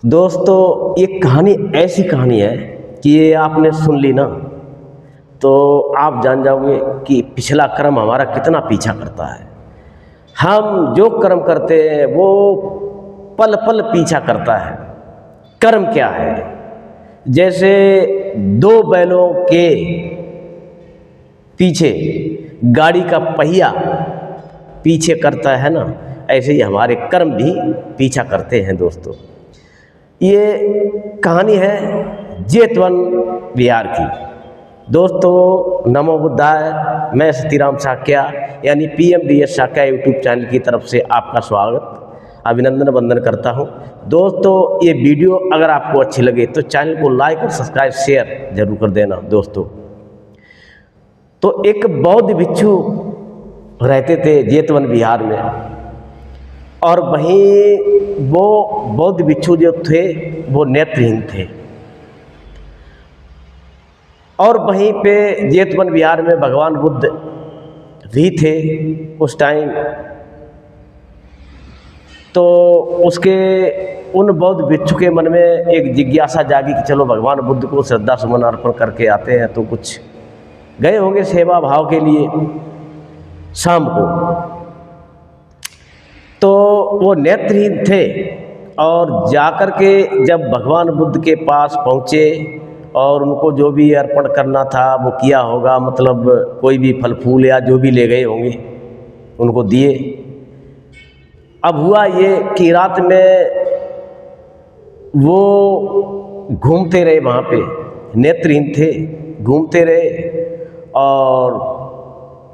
दोस्तों ये कहानी ऐसी कहानी है कि ये आपने सुन ली ना तो आप जान जाओगे कि पिछला कर्म हमारा कितना पीछा करता है। हम जो कर्म करते हैं वो पल पल पीछा करता है। कर्म क्या है? जैसे दो बैलों के पीछे गाड़ी का पहिया पीछे करता है ना, ऐसे ही हमारे कर्म भी पीछा करते हैं। दोस्तों ये कहानी है जेतवन बिहार की। दोस्तों नमो बुद्धाय, मैं सतीराम साक्या यानी PMDS साक्या यूट्यूब चैनल की तरफ से आपका स्वागत अभिनंदन वंदन करता हूं। दोस्तों ये वीडियो अगर आपको अच्छी लगे तो चैनल को लाइक और सब्सक्राइब शेयर जरूर कर देना। दोस्तों तो एक बौद्ध भिक्षु रहते थे जेतवन बिहार में, और वहीं वो बौद्ध भिक्षु जो थे वो नेत्रहीन थे। और वहीं पे जेतवन बिहार में भगवान बुद्ध भी थे उस टाइम। तो उसके उन बौद्ध भिक्षु के मन में एक जिज्ञासा जागी कि चलो भगवान बुद्ध को श्रद्धा सुमन अर्पण करके आते हैं। तो कुछ गए होंगे सेवा भाव के लिए शाम को। तो वो नेत्रहीन थे और जाकर के जब भगवान बुद्ध के पास पहुँचे और उनको जो भी अर्पण करना था वो किया होगा, मतलब कोई भी फल फूल या जो भी ले गए होंगे उनको दिए। अब हुआ ये कि रात में वो घूमते रहे, वहाँ पे नेत्रहीन थे, घूमते रहे और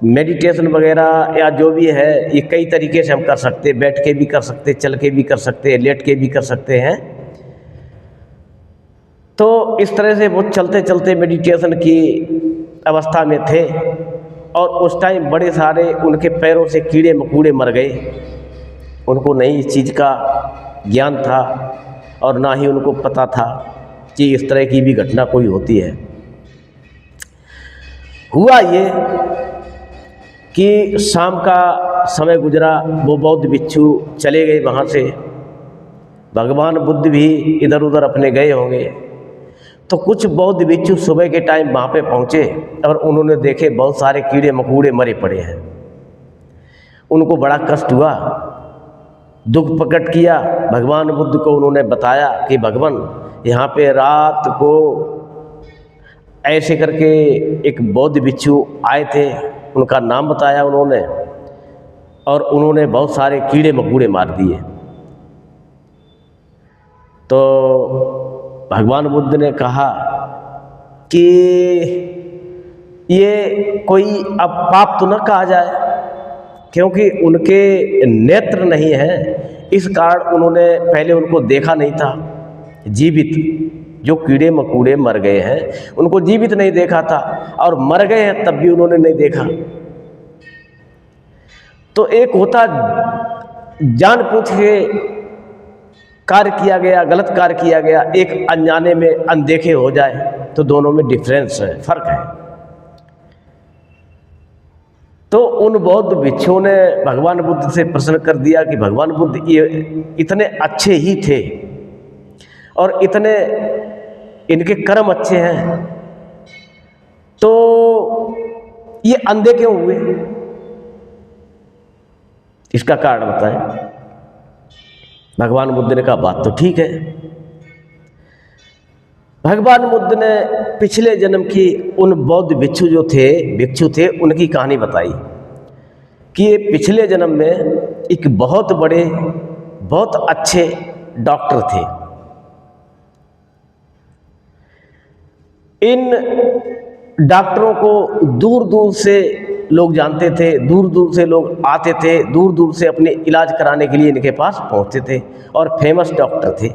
मेडिटेशन वगैरह या जो भी है ये कई तरीके से हम कर सकते हैं। बैठ के भी कर सकते हैं, चल के भी कर सकते हैं, लेट के भी कर सकते हैं। तो इस तरह से वो चलते चलते मेडिटेशन की अवस्था में थे और उस टाइम बड़े सारे उनके पैरों से कीड़े मकोड़े मर गए। उनको नहीं इस चीज़ का ज्ञान था और ना ही उनको पता था कि इस तरह की भी घटना कोई होती है। हुआ ये कि शाम का समय गुजरा, वो बौद्ध भिक्षु चले गए वहाँ से। भगवान बुद्ध भी इधर उधर अपने गए होंगे। तो कुछ बौद्ध भिक्षु सुबह के टाइम वहाँ पे पहुँचे और उन्होंने देखे बहुत सारे कीड़े मकोड़े मरे पड़े हैं। उनको बड़ा कष्ट हुआ, दुख प्रकट किया। भगवान बुद्ध को उन्होंने बताया कि भगवान यहाँ पे रात को ऐसे करके एक बौद्ध भिक्षु आए थे, उनका नाम बताया उन्होंने और उन्होंने बहुत सारे कीड़े मकोड़े मार दिए। तो भगवान बुद्ध ने कहा कि ये कोई अब पाप तो न कहा जाए, क्योंकि उनके नेत्र नहीं हैं, इस कारण उन्होंने पहले उनको देखा नहीं था जीवित। जो कीड़े मकोड़े मर गए हैं उनको जीवित नहीं देखा था और मर गए हैं तब भी उन्होंने नहीं देखा। तो एक होता जानबूझ के कार्य किया गया, गलत कार्य किया गया, एक अनजाने में अनदेखे हो जाए, तो दोनों में डिफरेंस है, फर्क है। तो उन बौद्ध भिक्षुओं ने भगवान बुद्ध से प्रश्न कर दिया कि भगवान बुद्ध ये इतने अच्छे ही थे और इतने इनके कर्म अच्छे हैं, तो ये अंधे क्यों हुए? इसका कारण बताएं। भगवान बुद्ध ने कहा बात तो ठीक है। भगवान बुद्ध ने पिछले जन्म की उन बौद्ध भिक्षु थे उनकी कहानी बताई कि ये पिछले जन्म में एक बहुत बड़े बहुत अच्छे डॉक्टर थे। इन डॉक्टरों को दूर दूर से लोग जानते थे, दूर दूर से लोग आते थे, दूर दूर से अपने इलाज कराने के लिए इनके पास पहुंचते थे और फेमस डॉक्टर थे।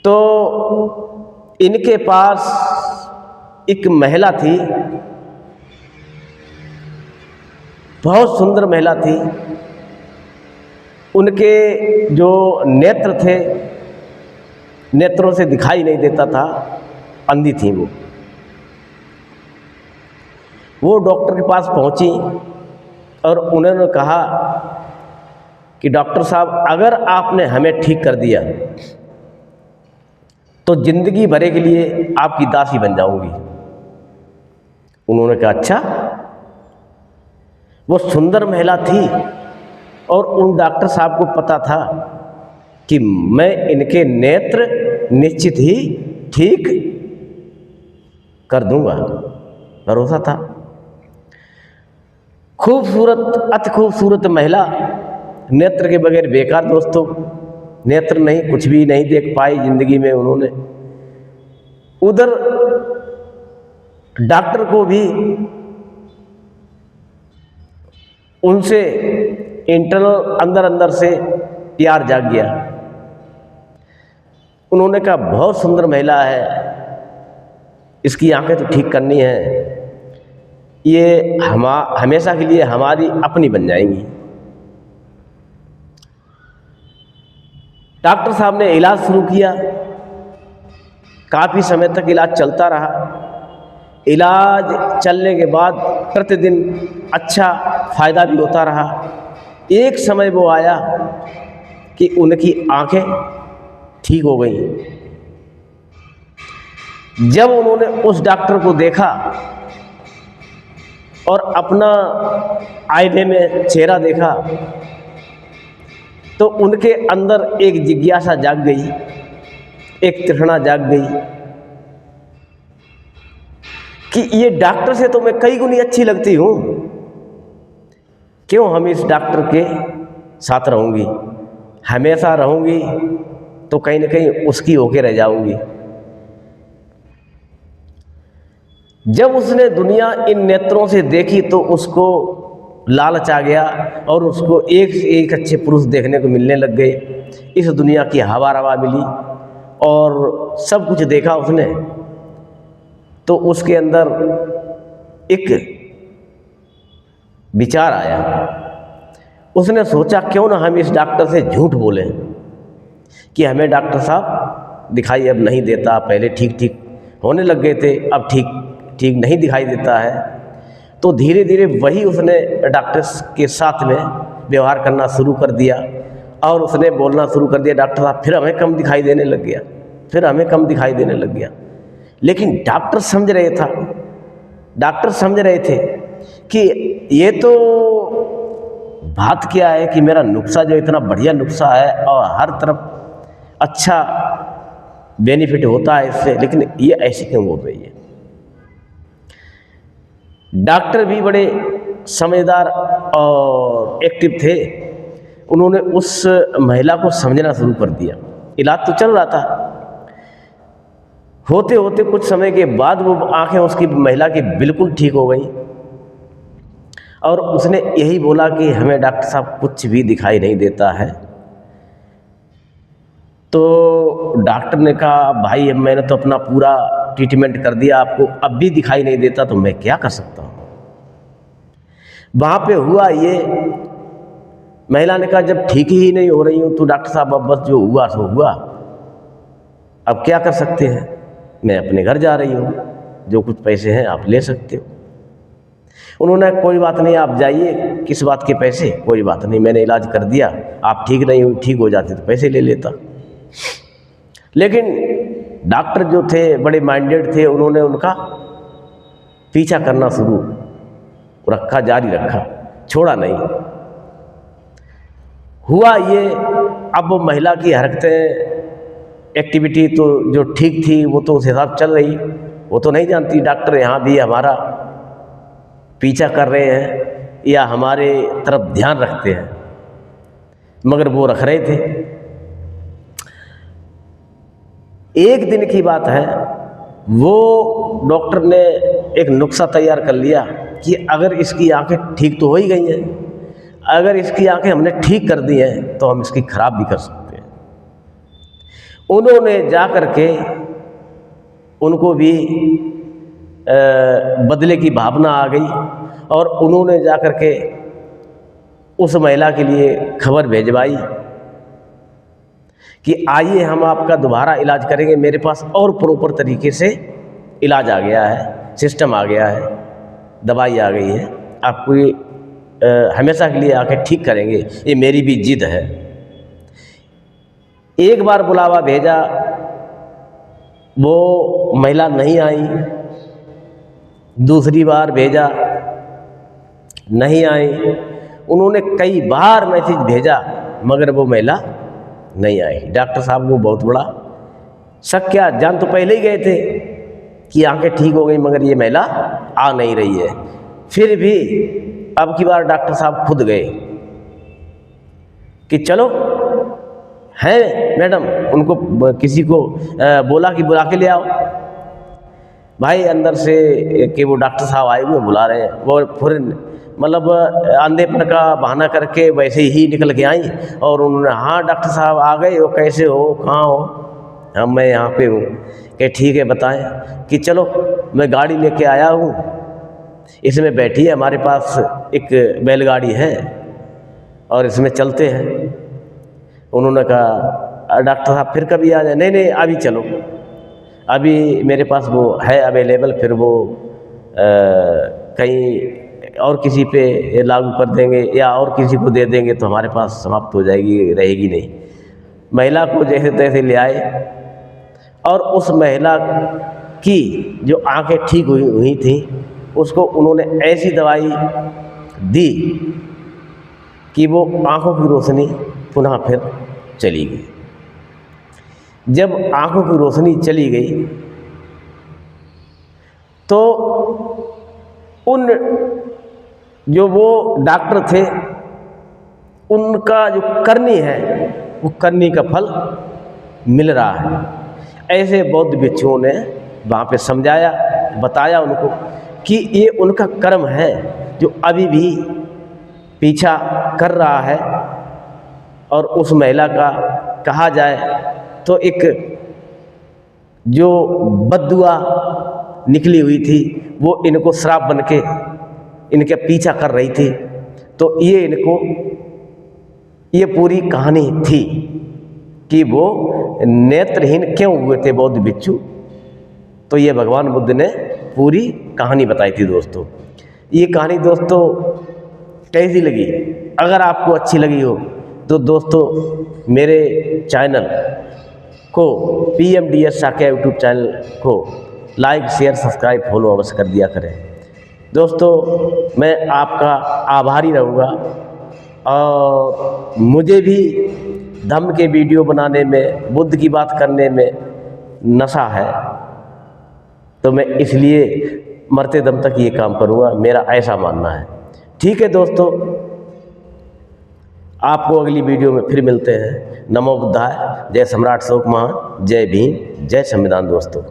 तो इनके पास एक महिला थी, बहुत सुंदर महिला थी। उनके जो नेत्र थे, नेत्रों से दिखाई नहीं देता था, अंधी थी वो डॉक्टर के पास पहुंची और उन्होंने कहा कि डॉक्टर साहब अगर आपने हमें ठीक कर दिया तो ज़िंदगी भर के लिए आपकी दासी बन जाऊंगी। उन्होंने कहा अच्छा। वो सुंदर महिला थी और उन डॉक्टर साहब को पता था कि मैं इनके नेत्र निश्चित ही ठीक कर दूंगा, भरोसा था। खूबसूरत, अति खूबसूरत महिला, नेत्र के बगैर बेकार दोस्तों, नेत्र नहीं, कुछ भी नहीं देख पाई जिंदगी में उन्होंने। उधर डॉक्टर को भी उनसे इंटरनल अंदर अंदर से प्यार जाग गया। उन्होंने कहा बहुत सुंदर महिला है, इसकी आंखें तो ठीक करनी है, ये हमेशा के लिए हमारी अपनी बन जाएंगी। डॉक्टर साहब ने इलाज शुरू किया। काफ़ी समय तक इलाज चलता रहा। इलाज चलने के बाद प्रतिदिन अच्छा फ़ायदा भी होता रहा। एक समय वो आया कि उनकी आंखें ठीक हो गई। जब उन्होंने उस डॉक्टर को देखा और अपना आईने में चेहरा देखा तो उनके अंदर एक जिज्ञासा जाग गई, एक तृष्णा जाग गई कि ये डॉक्टर से तो मैं कई गुनी अच्छी लगती हूँ, क्यों हम इस डॉक्टर के साथ रहूँगी, हमेशा रहूँगी तो कहीं ना कहीं उसकी होके रह जाऊँगी। जब उसने दुनिया इन नेत्रों से देखी तो उसको लालच आ गया और उसको एक से एक अच्छे पुरुष देखने को मिलने लग गए। इस दुनिया की हवा रवा मिली और सब कुछ देखा उसने, तो उसके अंदर एक विचार आया। उसने सोचा क्यों ना हम इस डॉक्टर से झूठ बोलें कि हमें डॉक्टर साहब दिखाई अब नहीं देता, पहले ठीक ठीक होने लग गए थे, अब ठीक ठीक नहीं दिखाई देता है। तो धीरे धीरे वही उसने डॉक्टर्स के साथ में व्यवहार करना शुरू कर दिया और उसने बोलना शुरू कर दिया, डॉक्टर साहब फिर हमें कम दिखाई देने लग गया, फिर हमें कम दिखाई देने लग गया। लेकिन डॉक्टर समझ रहे थे कि ये तो बात क्या है कि मेरा नुस्खा जो इतना बढ़िया नुस्खा है और हर तरफ अच्छा बेनिफिट होता है इससे, लेकिन ये ऐसे क्यों बोल रही है। डॉक्टर भी बड़े समझदार और एक्टिव थे। उन्होंने उस महिला को समझना शुरू कर दिया। इलाज तो चल रहा था। होते होते कुछ समय के बाद वो आंखें उसकी महिला की बिल्कुल ठीक हो गई और उसने यही बोला कि हमें डॉक्टर साहब कुछ भी दिखाई नहीं देता है। तो डॉक्टर ने कहा भाई अब मैंने तो अपना पूरा ट्रीटमेंट कर दिया, आपको अब भी दिखाई नहीं देता तो मैं क्या कर सकता हूँ। वहाँ पे हुआ ये, महिला ने कहा जब ठीक ही नहीं हो रही हूँ तो डॉक्टर साहब अब बस जो हुआ सो हुआ, अब क्या कर सकते हैं, मैं अपने घर जा रही हूँ, जो कुछ पैसे हैं आप ले सकते हो। उन्होंने कोई बात नहीं आप जाइए, किस बात के पैसे, कोई बात नहीं, मैंने इलाज कर दिया, आप ठीक नहीं हुई, ठीक हो जाते तो पैसे ले लेता। लेकिन डॉक्टर जो थे बड़े माइंडेड थे, उन्होंने उनका पीछा करना शुरू रखा, जारी रखा, छोड़ा नहीं। हुआ ये, अब वो महिला की हरकतें एक्टिविटी तो जो ठीक थी वो तो उस हिसाब चल रही, वो तो नहीं जानती डॉक्टर यहाँ भी हमारा पीछा कर रहे हैं या हमारे तरफ ध्यान रखते हैं, मगर वो रख रहे थे। एक दिन की बात है, वो डॉक्टर ने एक नुस्खा तैयार कर लिया कि अगर इसकी आंखें ठीक तो हो ही गई हैं, अगर इसकी आंखें हमने ठीक कर दी हैं तो हम इसकी खराब भी कर सकते हैं। उन्होंने जा कर के उनको भी बदले की भावना आ गई और उन्होंने जा कर के उस महिला के लिए खबर भेजवाई कि आइए हम आपका दोबारा इलाज करेंगे, मेरे पास और प्रॉपर तरीके से इलाज आ गया है, सिस्टम आ गया है, दवाई आ गई है, आपको हमेशा के लिए आके ठीक करेंगे, ये मेरी भी जिद है। एक बार बुलावा भेजा, वो महिला नहीं आई। दूसरी बार भेजा, नहीं आई। उन्होंने कई बार मैसेज भेजा मगर वो महिला नहीं आई। डॉक्टर साहब को बहुत बड़ा शक किया, जान तो पहले ही गए थे कि आंखें ठीक हो गई मगर ये महिला आ नहीं रही है। फिर भी अब की बार डॉक्टर साहब खुद गए कि चलो है मैडम, उनको किसी को बोला कि बुला के ले आओ। भाई अंदर से कि वो डॉक्टर साहब आए हुए बुला रहे हैं, वो फिर मतलब अंधेपन का बहाना करके वैसे ही निकल के आई और उन्होंने, हाँ डॉक्टर साहब आ गए हो, कैसे हो, कहाँ हो? हम मैं यहाँ पे हूँ। कि ठीक है बताएं। कि चलो मैं गाड़ी लेके आया हूँ, इसमें बैठी है, हमारे पास एक बैलगाड़ी है और इसमें चलते हैं। उन्होंने कहा डॉक्टर साहब फिर कभी आ जाए। नहीं नहीं अभी चलो, अभी मेरे पास वो है अवेलेबल, फिर वो कहीं और किसी पे लागू कर देंगे या और किसी को दे देंगे तो हमारे पास समाप्त हो जाएगी, रहेगी नहीं। महिला को जैसे तैसे ले आए और उस महिला की जो आंखें ठीक हुई थी उसको उन्होंने ऐसी दवाई दी कि वो आंखों की रोशनी पुनः फिर चली गई। जब आंखों की रोशनी चली गई तो उन जो वो डॉक्टर थे उनका जो करनी है वो करनी का फल मिल रहा है। ऐसे बौद्ध भिक्षुओं ने वहाँ पे समझाया, बताया उनको कि ये उनका कर्म है जो अभी भी पीछा कर रहा है। और उस महिला का कहा जाए तो एक जो बद्दुआ निकली हुई थी वो इनको श्राप बन के इनके पीछा कर रही थी। तो ये इनको ये पूरी कहानी थी कि वो नेत्रहीन क्यों हुए थे बौद्ध भिक्षु। तो ये भगवान बुद्ध ने पूरी कहानी बताई थी दोस्तों। ये कहानी दोस्तों कैसी लगी? अगर आपको अच्छी लगी हो तो दोस्तों मेरे चैनल को PMDS साक्या यूट्यूब चैनल को लाइक शेयर सब्सक्राइब फॉलो अवश्य कर दिया करें। दोस्तों मैं आपका आभारी रहूँगा और मुझे भी धम्म के वीडियो बनाने में, बुद्ध की बात करने में नशा है, तो मैं इसलिए मरते दम तक ये काम करूँगा, मेरा ऐसा मानना है। ठीक है दोस्तों, आपको अगली वीडियो में फिर मिलते हैं। नमो बुद्धाय, जय सम्राट अशोक महान, जय भीम, जय संविधान दोस्तों।